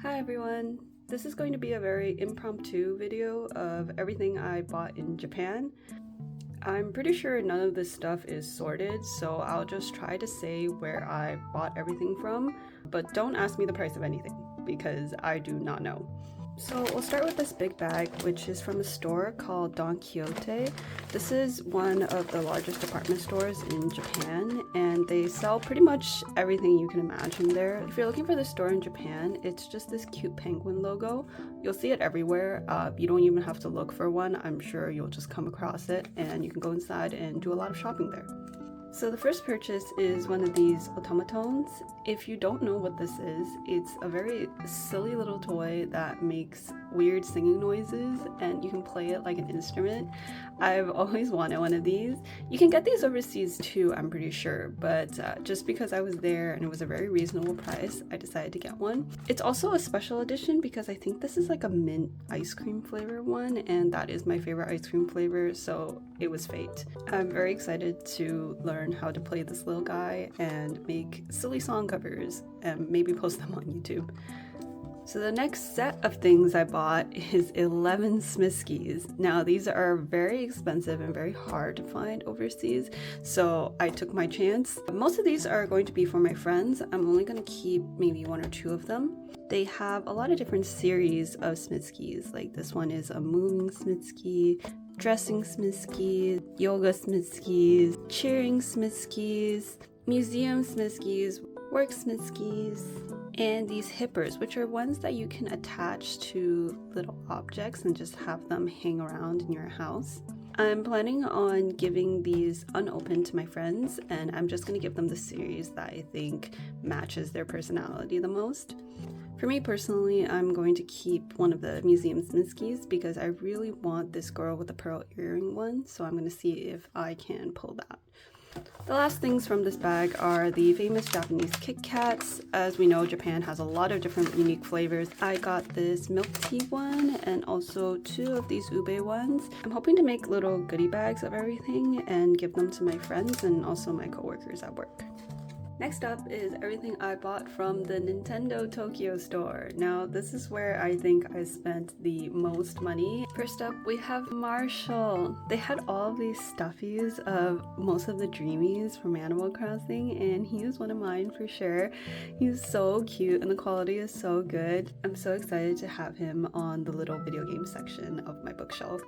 Hi everyone! This is going to be a very impromptu video of everything I bought in Japan. I'm pretty sure none of this stuff is sorted, so I'll just try to say where I bought everything from, but don't ask me the price of anything, because I do not know. So we'll start with this big bag, which is from a store called Don Quijote. This is one of the largest department stores in Japan, and they sell pretty much everything you can imagine there. If you're looking for this store in Japan, it's just this cute penguin logo. You'll see it everywhere. You don't even have to look for one. I'm sure you'll just come across it, and you can go inside and do a lot of shopping there. So the first purchase is one of these automatons. If you don't know what this is, it's a very silly little toy that makes weird singing noises and you can play it like an instrument. I've always wanted one of these. You can get these overseas too, I'm pretty sure, but just because I was there and it was a very reasonable price, I decided to get one. It's also a special edition because I think this is like a mint ice cream flavor one, and that is my favorite ice cream flavor, so it was fate. I'm very excited to learn how to play this little guy and make silly song covers and maybe post them on YouTube. So the next set of things I bought is 11 Smiskies. Now these are very expensive and very hard to find overseas, so I took my chance. Most of these are going to be for my friends. I'm only going to keep maybe one or two of them. They have a lot of different series of Smiskies, like this one is a moving Smiski, dressing Smiskies, yoga Smiskies, cheering Smiskies, museum Smiskies, work Smiskies, and these hippers, which are ones that you can attach to little objects and just have them hang around in your house. I'm planning on giving these unopened to my friends, and I'm just going to give them the series that I think matches their personality the most. For me personally, I'm going to keep one of the museum Smiskies because I really want this girl with the pearl earring one, so I'm going to see if I can pull that. The last things from this bag are the famous Japanese Kit Kats. As we know, Japan has a lot of different unique flavors. I got this milk tea one and also two of these ube ones. I'm hoping to make little goodie bags of everything and give them to my friends and also my coworkers at work. Next up is everything I bought from the Nintendo Tokyo store. Now this is where I think I spent the most money. First up we have Marshall. They had all of these stuffies of most of the Dreamies from Animal Crossing, and he is one of mine for sure. He's so cute and the quality is so good. I'm so excited to have him on the little video game section of my bookshelf.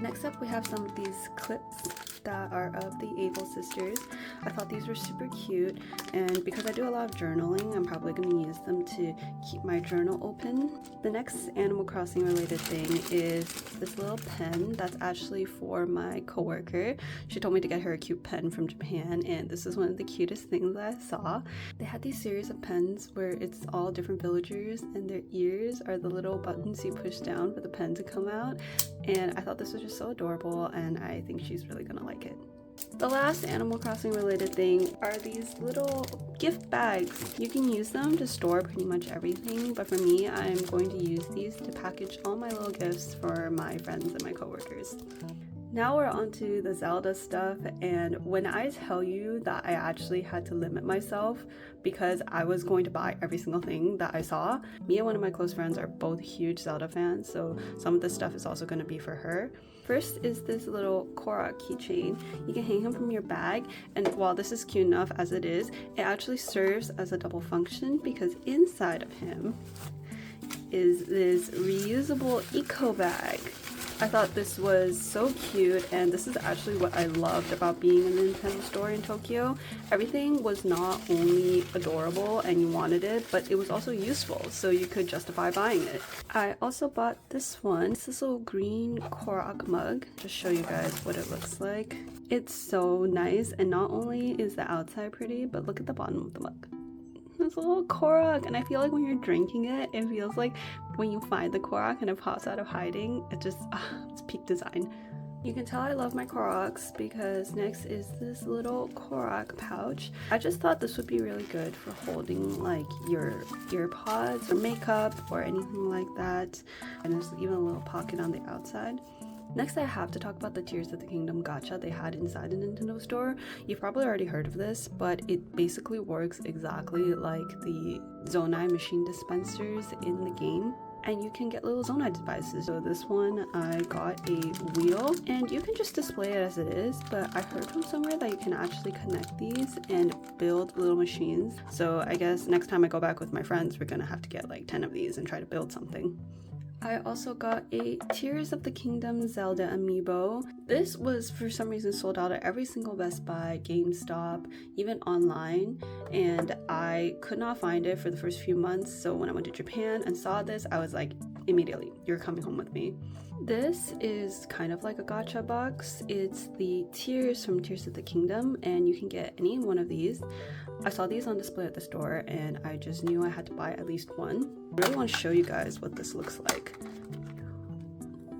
Next up we have some of these clips that are of the Able sisters. I thought these were super cute, and because I do a lot of journaling, I'm probably going to use them to keep my journal open. The next Animal Crossing related thing is this little pen that's actually for my coworker. She told me to get her a cute pen from Japan, and this is one of the cutest things that I saw. They had these series of pens where it's all different villagers and their ears are the little buttons you push down for the pen to come out, and I thought this was just so adorable, and I think she's really gonna like it. The last Animal Crossing related thing are these little gift bags. You can use them to store pretty much everything, but for me, I'm going to use these to package all my little gifts for my friends and my coworkers. Now we're on to the Zelda stuff, and when I tell you that I actually had to limit myself because I was going to buy every single thing that I saw, me and one of my close friends are both huge Zelda fans, so some of this stuff is also going to be for her. First is this little Korok keychain. You can hang him from your bag, and while this is cute enough as it is, it actually serves as a double function because inside of him is this reusable eco bag. I thought this was so cute, and this is actually what I loved about being in the Nintendo store in Tokyo. Everything was not only adorable and you wanted it, but it was also useful, so you could justify buying it. I also bought this one. It's this little green Korok mug. Just show you guys what it looks like. It's so nice, and not only is the outside pretty, but look at the bottom of the mug. It's a little Korok, and I feel like when you're drinking it, it feels like when you find the Korok and it pops out of hiding, it's peak design. You can tell I love my Koroks because next is this little Korok pouch. I just thought this would be really good for holding like your earpods or makeup or anything like that. And there's even a little pocket on the outside. Next, I have to talk about the Tears of the Kingdom gacha they had inside the Nintendo store. You've probably already heard of this, but it basically works exactly like the Zonai machine dispensers in the game. And you can get little Zonai devices. So this one, I got a wheel, and you can just display it as it is, but I heard from somewhere that you can actually connect these and build little machines. So I guess next time I go back with my friends, we're gonna have to get like 10 of these and try to build something. I also got a Tears of the Kingdom Zelda amiibo. This was for some reason sold out at every single Best Buy, GameStop, even online, and I could not find it for the first few months. So when I went to Japan and saw this, I was like, immediately, you're coming home with me. This is kind of like a gacha box. It's the Tears from Tears of the Kingdom, and you can get any one of these. I saw these on display at the store, and I just knew I had to buy at least one. I really want to show you guys what this looks like.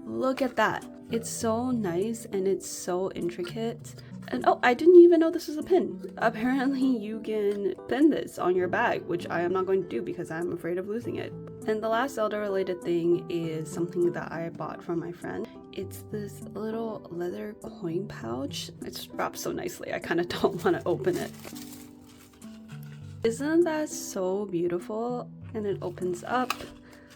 Look at that. It's so nice and it's so intricate. And oh, I didn't even know this was a pin. Apparently you can pin this on your bag, which I am not going to do because I'm afraid of losing it. And the last Zelda related thing is something that I bought from my friend. It's this little leather coin pouch. It's wrapped so nicely, I kind of don't want to open it. Isn't that so beautiful? And it opens up.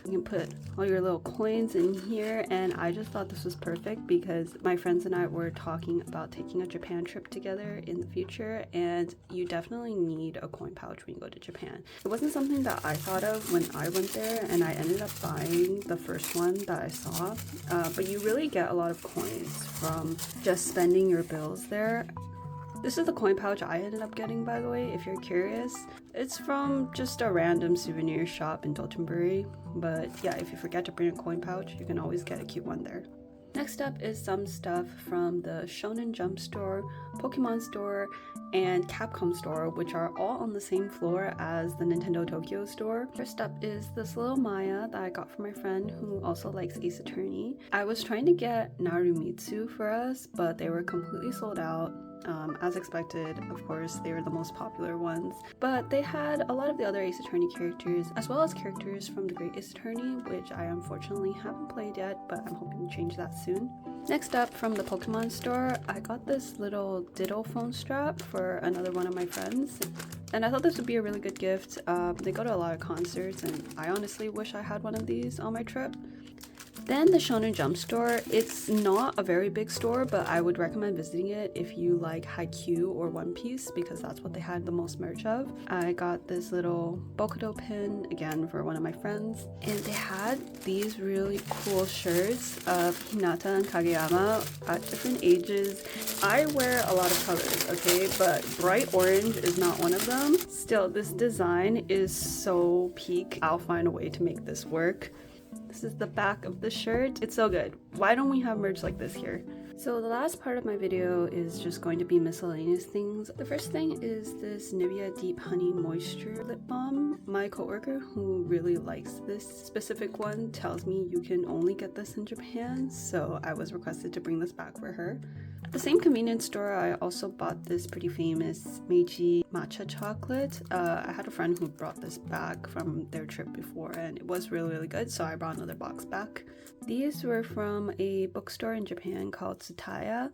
You can put all your little coins in here, and I just thought this was perfect because my friends and I were talking about taking a Japan trip together in the future, and you definitely need a coin pouch when you go to Japan. It wasn't something that I thought of when I went there, and I ended up buying the first one that I saw, but you really get a lot of coins from just spending your bills there. This is the coin pouch I ended up getting, by the way, if you're curious. It's from just a random souvenir shop in Dotonbori, but yeah, if you forget to bring a coin pouch, you can always get a cute one there. Next up is some stuff from the Shonen Jump store, Pokemon store, and Capcom store, which are all on the same floor as the Nintendo Tokyo store. First up is this little Maya that I got from my friend who also likes Ace Attorney. I was trying to get Narumitsu for us, but they were completely sold out. As expected, of course, they were the most popular ones, but they had a lot of the other Ace Attorney characters, as well as characters from The Great Ace Attorney, which I unfortunately haven't played yet, but I'm hoping to change that soon. Next up, from the Pokemon store, I got this little Ditto phone strap for another one of my friends, and I thought this would be a really good gift. They go to a lot of concerts, and I honestly wish I had one of these on my trip. Then the Shonen Jump store, it's not a very big store, but I would recommend visiting it if you like Haikyuu or One Piece, because that's what they had the most merch of. I got this little Bokuto pin, again for one of my friends, and they had these really cool shirts of Hinata and Kageyama at different ages. I wear a lot of colors, okay, but bright orange is not one of them. Still, this design is so peak. I'll find a way to make this work. This is the back of the shirt. It's so good. Why don't we have merch like this here? So the last part of my video is just going to be miscellaneous things. The first thing is this Nivea Deep Honey Moisture Lip Balm. My coworker who really likes this specific one tells me you can only get this in Japan, so I was requested to bring this back for her. At the same convenience store, I also bought this pretty famous Meiji matcha chocolate. I had a friend who brought this back from their trip before, and it was really, really good, so I brought another box back. These were from a bookstore in Japan called Tsutaya.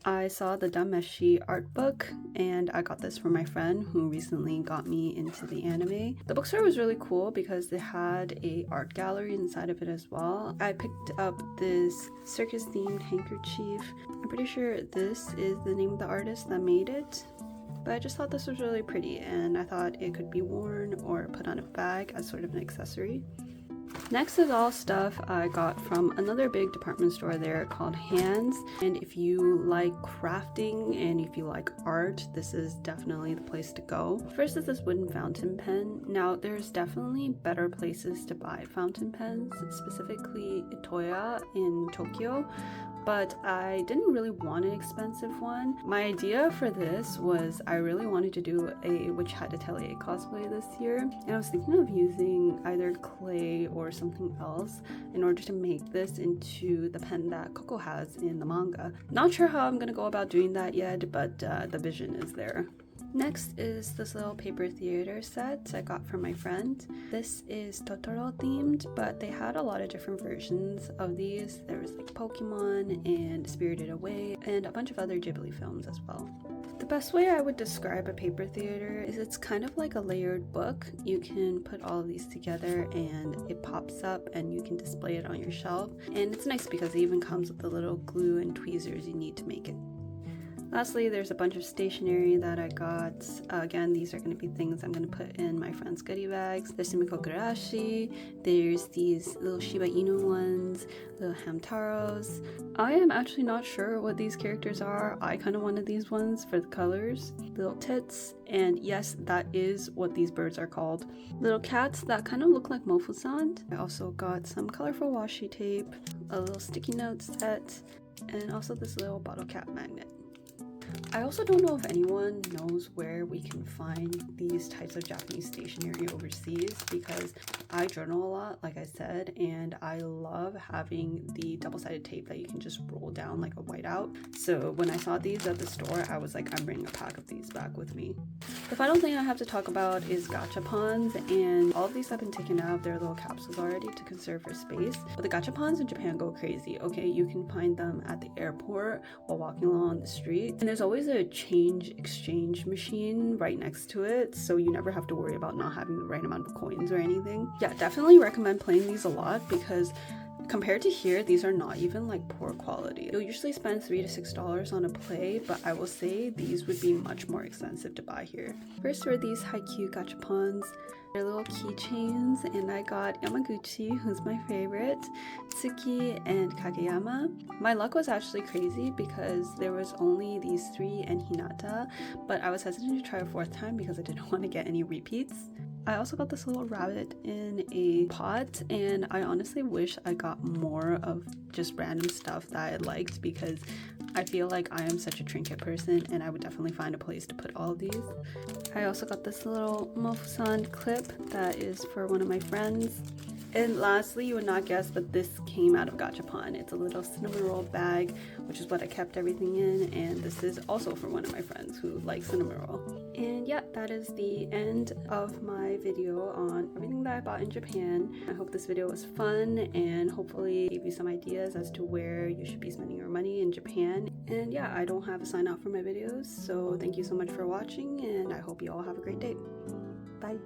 I saw the Dameshi art book, and I got this from my friend who recently got me into the anime. The bookstore was really cool because they had a art gallery inside of it as well. I picked up this circus-themed handkerchief. I'm pretty sure this is the name of the artist that made it, but I just thought this was really pretty, and I thought it could be worn or put on a bag as sort of an accessory. Next is all stuff I got from another big department store there called Hands, and if you like crafting and if you like art, this is definitely the place to go. First is this wooden fountain pen. Now there's definitely better places to buy fountain pens, specifically Itoya in Tokyo, but I didn't really want an expensive one. My idea for this was I really wanted to do a Witch Hat Atelier cosplay this year, and I was thinking of using either clay or something else in order to make this into the pen that Coco has in the manga. Not sure how I'm gonna go about doing that yet, but the vision is there. Next is this little paper theater set I got from my friend. This is Totoro themed, but they had a lot of different versions of these. There was like Pokemon and Spirited Away and a bunch of other Ghibli films as well. The best way I would describe a paper theater is it's kind of like a layered book. You can put all of these together and it pops up and you can display it on your shelf. And it's nice because it even comes with the little glue and tweezers you need to make it. Lastly, there's a bunch of stationery that I got. Again, these are going to be things I'm going to put in my friend's goodie bags. There's Sumiko Gurashi, there's these little Shiba Inu ones, little Hamtaros. I am actually not sure what these characters are. I kind of wanted these ones for the colors. Little tits, and yes, that is what these birds are called. Little cats that kind of look like Mofusan. I also got some colorful washi tape, a little sticky note set, and also this little bottle cap magnet. I also don't know if anyone knows where we can find these types of Japanese stationery overseas, because I journal a lot, like I said, and I love having the double-sided tape that you can just roll down like a whiteout. So when I saw these at the store, I was like, I'm bringing a pack of these back with me. The final thing I have to talk about is gachapons, and all of these have been taken out of their little capsules already to conserve for space. But the gachapons in Japan go crazy, okay? You can find them at the airport while walking along the street, and there's always a change exchange machine right next to it, so you never have to worry about not having the right amount of coins or anything. Yeah, definitely recommend playing these a lot, because compared to here, these are not even like poor quality. You'll usually spend $3 to $6 on a play, but I will say these would be much more expensive to buy here. First were these Haikyuu gachapons. They're little keychains, and I got Yamaguchi, who's my favorite, Tsuki, and Kageyama. My luck was actually crazy because there was only these three and Hinata, but I was hesitant to try a fourth time because I didn't want to get any repeats. I also got this little rabbit in a pot, and I honestly wish I got more of just random stuff that I liked, because I feel like I am such a trinket person and I would definitely find a place to put all of these. I also got this little Mofusan clip that is for one of my friends. And lastly, you would not guess, but this came out of gachapon. It's a little cinnamon roll bag, which is what I kept everything in, and this is also for one of my friends who likes cinnamon roll. And yeah, that is the end of my video on everything that I bought in Japan. I hope this video was fun and hopefully gave you some ideas as to where you should be spending your money in Japan. And yeah, I don't have a sign off for my videos, so thank you so much for watching, and I hope you all have a great day. Bye!